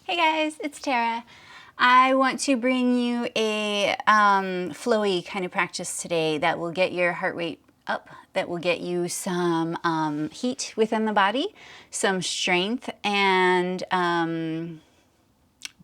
Hey guys, it's Tara. I want to bring you a flowy kind of practice today that will get your heart rate up, that will get you some heat within the body, some strength, and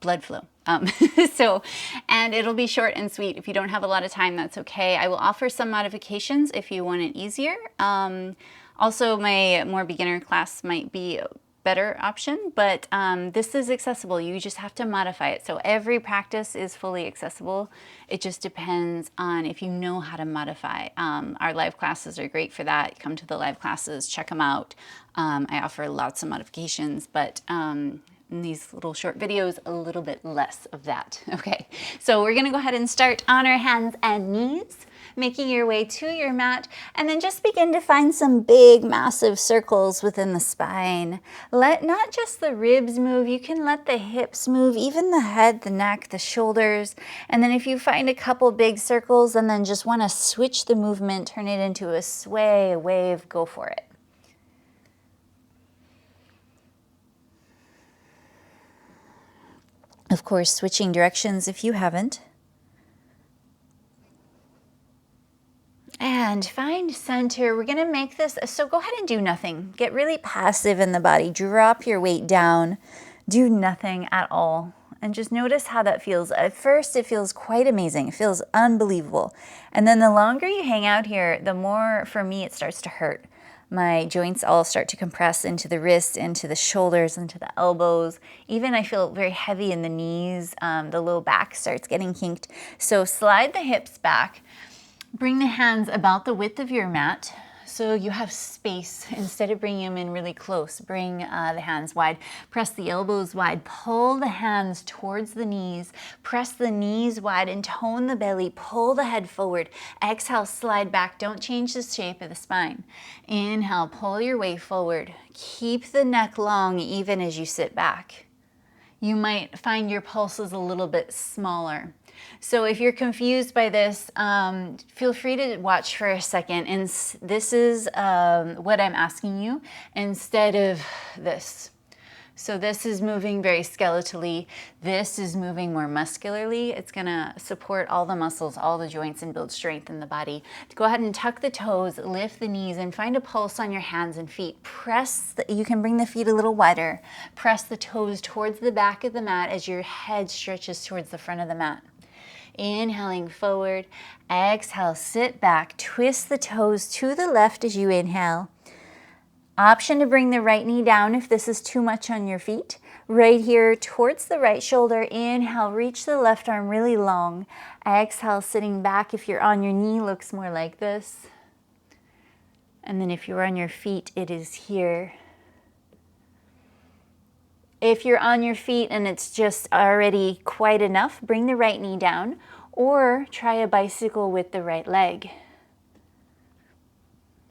blood flow. And it'll be short and sweet. If you don't have a lot of time, that's okay. I will offer some modifications if you want it easier. Also, my more beginner class might be better option, but this is accessible. You just have to modify it. So every practice is fully accessible. It just depends on if you know how to modify. Our live classes are great for that. Come to the live classes, check them out. I offer lots of modifications, but in these little short videos, a little bit less of that. Okay, so we're gonna go ahead and start on our hands and knees, making your way to your mat, and then just begin to find some big, massive circles within the spine. Let not just the ribs move, you can let the hips move, even the head, the neck, the shoulders. And then if you find a couple big circles and then just wanna switch the movement, turn it into a sway, a wave, go for it. Of course, switching directions if you haven't. And find center. We're gonna make this, so go ahead and do nothing. Get really passive in the body. Drop your weight down. Do nothing at all. And just notice how that feels. At first, it feels quite amazing. It feels unbelievable. And then the longer you hang out here, the more, for me, it starts to hurt. My joints all start to compress into the wrists, into the shoulders, into the elbows. Even I feel very heavy in the knees. The low back starts getting kinked. So slide the hips back. Bring the hands about the width of your mat so you have space. Instead of bringing them in really close, bring the hands wide. Press the elbows wide. Pull the hands towards the knees. Press the knees wide and tone the belly. Pull the head forward. Exhale, slide back. Don't change the shape of the spine. Inhale, pull your way forward. Keep the neck long even as you sit back. You might find your pulses a little bit smaller. So if you're confused by this, feel free to watch for a second. And this is what I'm asking you instead of this. So this is moving very skeletally. This is moving more muscularly. It's gonna support all the muscles, all the joints, and build strength in the body. Go ahead and tuck the toes, lift the knees, and find a pulse on your hands and feet. You can bring the feet a little wider. Press the toes towards the back of the mat as your head stretches towards the front of the mat. Inhaling forward, exhale, sit back, twist the toes to the left as you inhale. Option to bring the right knee down if this is too much on your feet. Right here towards the right shoulder. Inhale, reach the left arm really long. Exhale, sitting back. If you're on your knee, looks more like this. And then if you're on your feet, it is here. If you're on your feet and it's just already quite enough, bring the right knee down or try a bicycle with the right leg.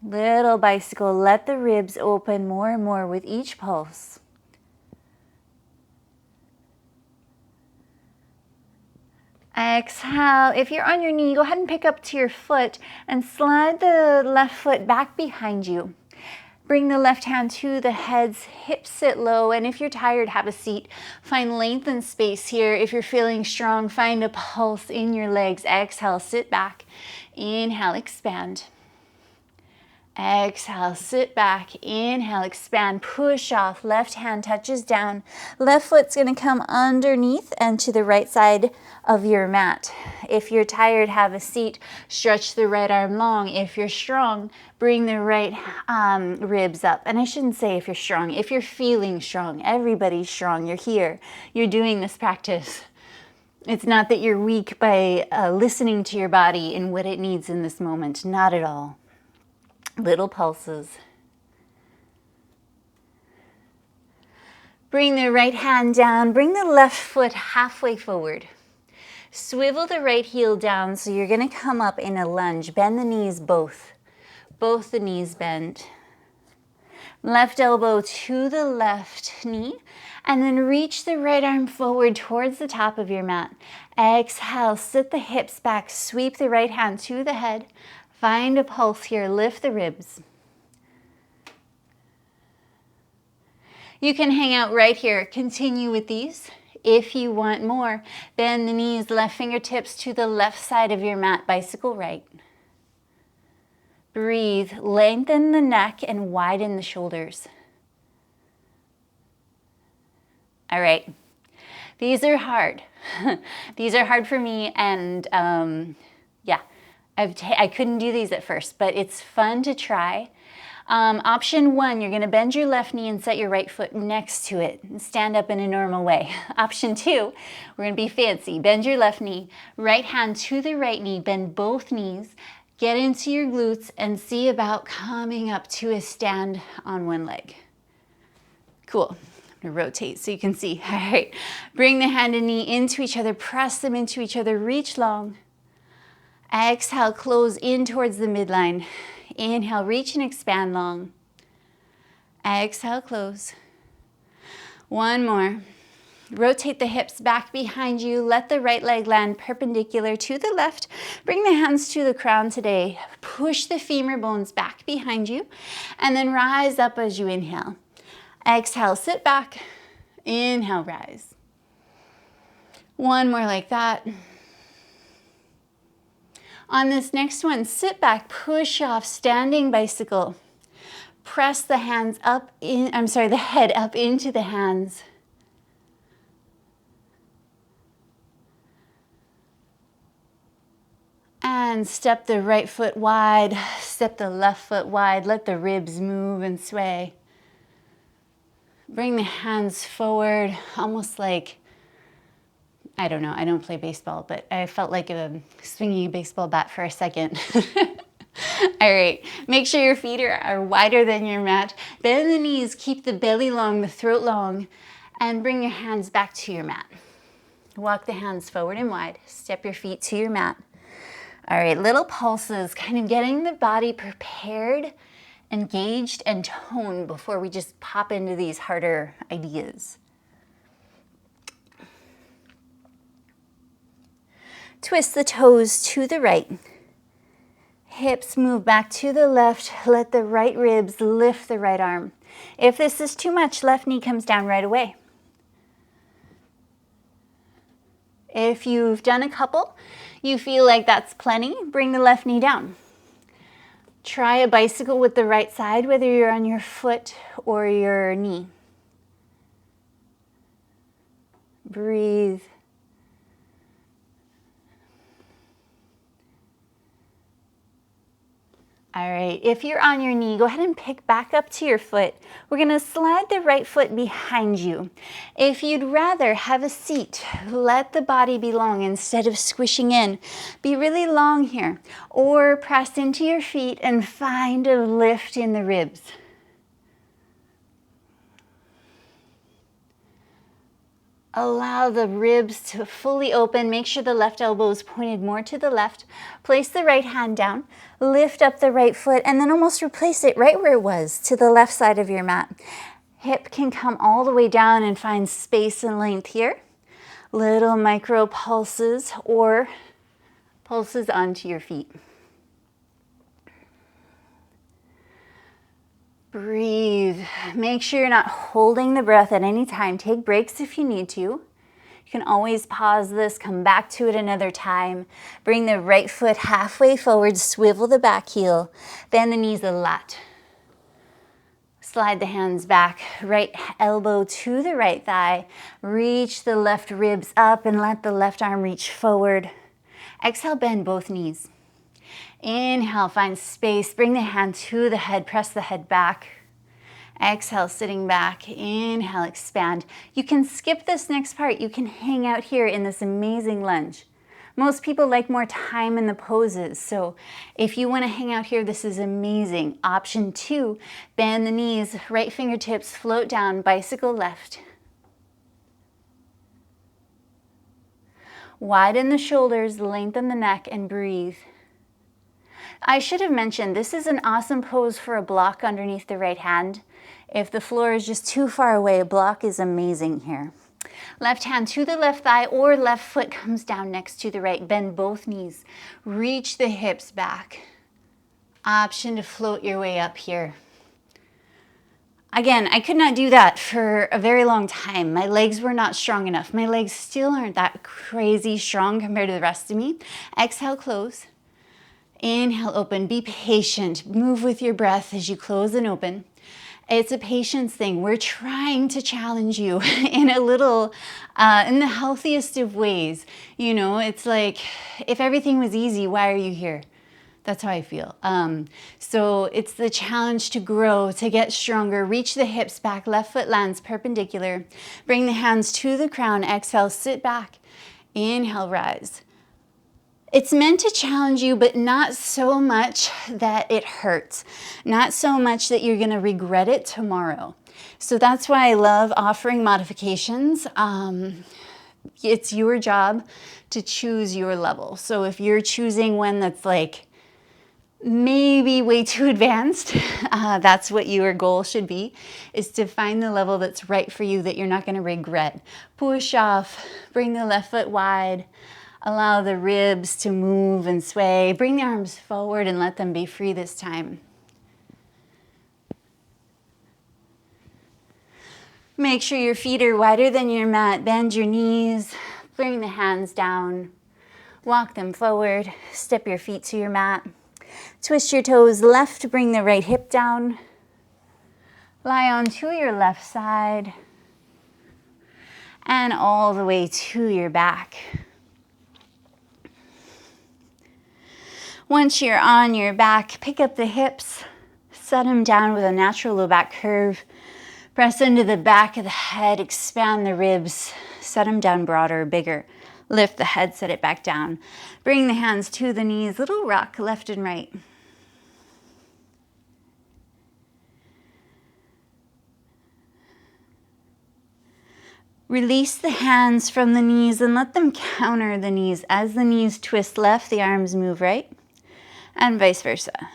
Little bicycle, let the ribs open more and more with each pulse. Exhale. If you're on your knee, go ahead and pick up to your foot and slide the left foot back behind you. Bring the left hand to the heads, hips sit low, and if you're tired, have a seat. Find length and space here. If you're feeling strong, find a pulse in your legs. Exhale, sit back. Inhale, expand. Exhale, sit back, inhale, expand, push off, left hand touches down. Left foot's gonna come underneath and to the right side of your mat. If you're tired, have a seat, stretch the right arm long. If you're strong, bring the right ribs up. And I shouldn't say if you're strong, if you're feeling strong, everybody's strong, you're here, you're doing this practice. It's not that you're weak by listening to your body and what it needs in this moment, not at all. Little pulses. Bring the right hand down. Bring the left foot halfway forward. Swivel the right heel down so you're going to come up in a lunge. Bend the knees both. Both the knees bend. Left elbow to the left knee. And then reach the right arm forward towards the top of your mat. Exhale, sit the hips back. Sweep the right hand to the head. Find a pulse here, lift the ribs. You can hang out right here. Continue with these. If you want more, bend the knees, left fingertips to the left side of your mat, bicycle right. Breathe, lengthen the neck and widen the shoulders. All right, these are hard. These are hard for me, and yeah, I couldn't do these at first, but it's fun to try. Option 1, you're going to bend your left knee and set your right foot next to it and stand up in a normal way. Option 2, we're going to be fancy. Bend your left knee, right hand to the right knee, bend both knees, get into your glutes and see about coming up to a stand on one leg. Cool. I'm going to rotate so you can see. All right. Bring the hand and knee into each other, press them into each other, reach long. Exhale, close in towards the midline. Inhale, reach and expand long. Exhale, close. One more. Rotate the hips back behind you. Let the right leg land perpendicular to the left. Bring the hands to the crown today. Push the femur bones back behind you and then rise up as you inhale. Exhale, sit back. Inhale, rise. One more like that. On this next one, sit back, push off, standing bicycle. Press the hands up in, the head up into the hands. And step the right foot wide, step the left foot wide. Let the ribs move and sway. Bring the hands forward, almost like, I don't know, I don't play baseball, but I felt like swinging a baseball bat for a second. All right, make sure your feet are wider than your mat. Bend the knees, keep the belly long, the throat long, and bring your hands back to your mat. Walk the hands forward and wide. Step your feet to your mat. All right, little pulses, kind of getting the body prepared, engaged, and toned before we just pop into these harder ideas. Twist the toes to the right. Hips move back to the left. Let the right ribs lift the right arm. If this is too much, left knee comes down right away. If you've done a couple, you feel like that's plenty, bring the left knee down. Try a bicycle with the right side, whether you're on your foot or your knee. Breathe. All right, if you're on your knee, go ahead and pick back up to your foot. We're going to slide the right foot behind you. If you'd rather have a seat, let the body be long instead of squishing in. Be really long here. Or press into your feet and find a lift in the ribs. Allow the ribs to fully open. Make sure the left elbow is pointed more to the left. Place the right hand down. Lift up the right foot and then almost replace it right where it was, to the left side of your mat. Hip can come all the way down and find space and length here. Little micro pulses or pulses onto your feet. Breathe. Make sure you're not holding the breath at any time. Take breaks if you need to. You can always pause this, come back to it another time. Bring the right foot halfway forward, swivel the back heel, bend the knees a lot. Slide the hands back, right elbow to the right thigh. Reach the left ribs up and let the left arm reach forward. Exhale, bend both knees. Inhale, find space. Bring the hand to the head, press the head back. Exhale, sitting back. Inhale, expand. You can skip this next part. You can hang out here in this amazing lunge. Most people like more time in the poses, so if you want to hang out here, this is amazing. Option 2, bend the knees, right fingertips float down, bicycle left. Widen the shoulders, lengthen the neck, and breathe. I should have mentioned, this is an awesome pose for a block underneath the right hand. If the floor is just too far away, a block is amazing here. Left hand to the left thigh or left foot comes down next to the right. Bend both knees. Reach the hips back. Option to float your way up here. Again, I could not do that for a very long time. My legs were not strong enough. My legs still aren't that crazy strong compared to the rest of me. Exhale, close. Inhale, open. Be patient. Move with your breath as you close and open. It's a patience thing. We're trying to challenge you in a little, in the healthiest of ways. You know, it's like, if everything was easy, why are you here? That's how I feel. So it's the challenge to grow, to get stronger. Reach the hips back. Left foot lands perpendicular. Bring the hands to the crown. Exhale, sit back. Inhale, rise. It's meant to challenge you, but not so much that it hurts. Not so much that you're going to regret it tomorrow. So that's why I love offering modifications. It's your job to choose your level. So if you're choosing one that's like maybe way too advanced, that's what your goal should be, is to find the level that's right for you that you're not going to regret. Push off, bring the left foot wide, allow the ribs to move and sway. Bring the arms forward and let them be free this time. Make sure your feet are wider than your mat. Bend your knees, bring the hands down, walk them forward, step your feet to your mat. Twist your toes left, bring the right hip down. Lie onto your left side and all the way to your back. Once you're on your back, pick up the hips, set them down with a natural low back curve. Press into the back of the head, expand the ribs, set them down broader, bigger. Lift the head, set it back down. Bring the hands to the knees, little rock left and right. Release the hands from the knees and let them counter the knees. As the knees twist left, the arms move right, and vice versa.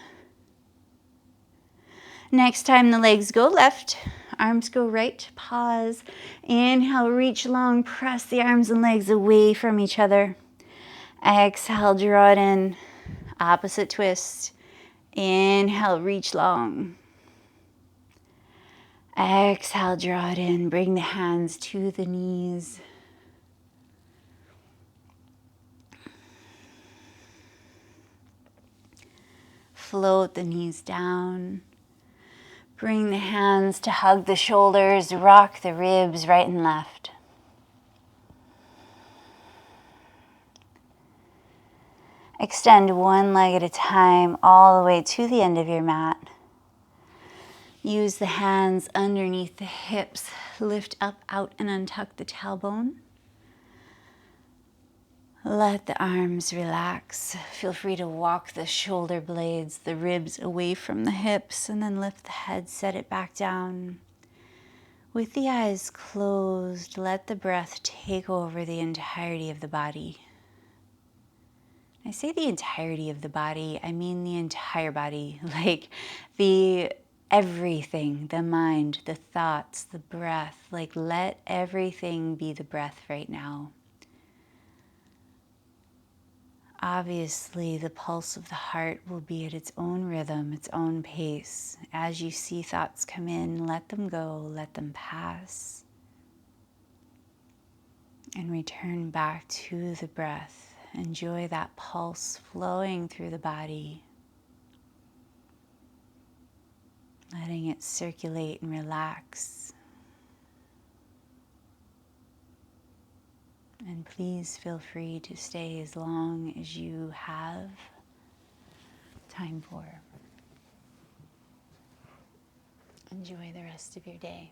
Next time the legs go left, arms go right, pause. Inhale, reach long, press the arms and legs away from each other. Exhale, draw it in, opposite twist. Inhale, reach long. Exhale, draw it in, bring the hands to the knees. Float the knees down. Bring the hands to hug the shoulders, rock the ribs right and left. Extend one leg at a time all the way to the end of your mat. Use the hands underneath the hips. Lift up, out, and untuck the tailbone. Let the arms relax. Feel free to walk the shoulder blades, the ribs away from the hips, and then lift the head, set it back down. With the eyes closed, let the breath take over the entirety of the body. I say the entirety of the body, I mean the entire body, like everything, the mind, the thoughts, the breath, like let everything be the breath right now. Obviously, the pulse of the heart will be at its own rhythm, its own pace. As you see thoughts come in, let them go, let them pass. And return back to the breath. Enjoy that pulse flowing through the body. Letting it circulate and relax. And please feel free to stay as long as you have time for. Enjoy the rest of your day.